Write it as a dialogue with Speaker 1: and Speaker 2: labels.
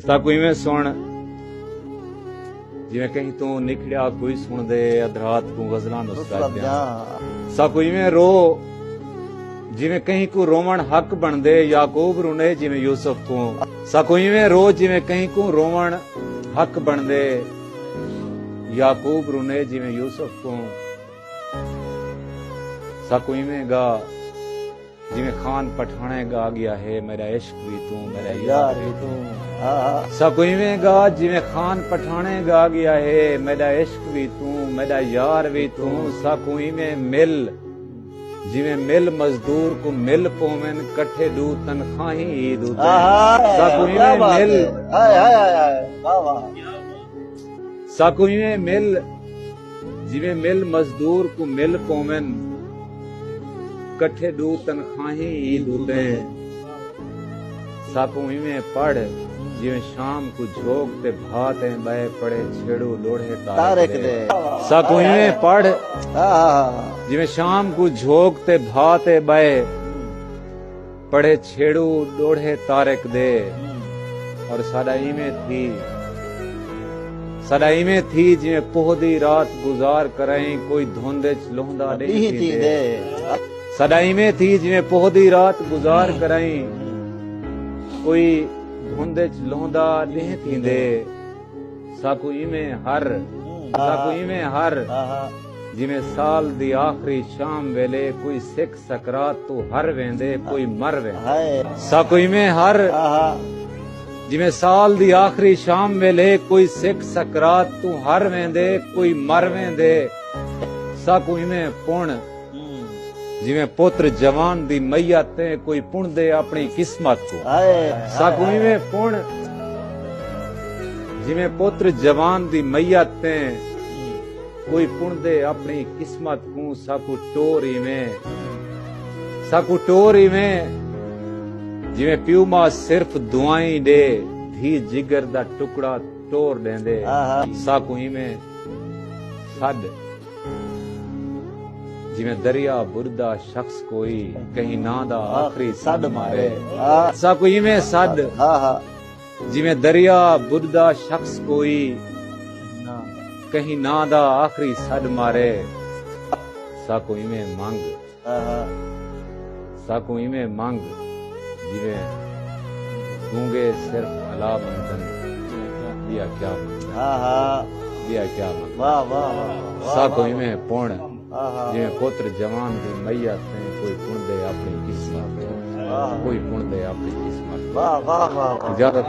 Speaker 1: साकू इवें सुन जिवें कहीं तू निकलिया कोई सुन दे अधरात को गजलां नुसरादियां साकू इवें रो जिवें कहीं को रोवण हक बन दे याकूब रुने जिवें यूसुफ को साकू इवें रो जिवें कहीं को रोवण हक बन दे याकूब रुने जिवें यूसुफ को साकू इवें गा जिवें खान पठाने गा गया है मेरा इश्क भी तू मेरा यार भी तू साकू इवें गा जिवें खान पठाने गा गया है मेरा इश्क भी तू मेरा यार भी तू साकू इवें मिल जिवें मिल मजदूर को मिल पोवन कट्ठे दू तनखाही ईद उते साकू इवें मिल साकू इवें मिल जिवें मिल मजदूर को मिल पोवन कट्ठे दू तनखाही ईद उते साकू इवें पढ़ जिवें शाम को झोंक ते भात बह पड़े छेड़ू लोढ़े तारक दे साकू इवें पढ़ जिवें शाम को झोंक ते भात बह पड़े छेड़ू लोढ़े तारक दे और साडा इवें थी जिवें पोहदी रात गुजार कराई कोई धुंदे च लोंदा नहीं दे साडा इवें थी जिवें पोहदी रात गुजार कराई कोई धुंदे च लोंदा नहीं थींदे साकू इवें हर जिवें साल दी आखिरी शाम वेले कोई सिख सकरात तो हर वेंदे कोई मर वेंदे साकू इवें हर जिवें साल दी आखिरी शाम वेले कोई सिख सकरात तू हर वेंदे कोई मर वेंदे साकू इवें पुण जिवें पुत्र जवान दी मैया ते कोई पुण दे अपनी किस्मत को साकू इवें पुण जिवें पुत्र जवान दी मैया ते कोई पुण दे अपनी किस्मत को साकू टोर इवें जिवें प्यू मां सिर्फ दुआई दे धी जिगर दा टुकड़ा टोर देंदे साकू इवें सद जिवें दरिया बुरदा शख्स कोई कहीं ना दा आखिरी सद मारे साकू इवें सद जिवें दरिया बुरदा शख्स कोई कहीं ना दा आखिरी सद मारे साकू इवें मंग जिवें गूंगे सिर्फ अला मंदन दिया क्या साकू इवें पुण जिवें पुत्र जवान दी मैया ते कोई पुण दे अपनी किस्मत कोई पुण दे अपनी किस्मत इजाजत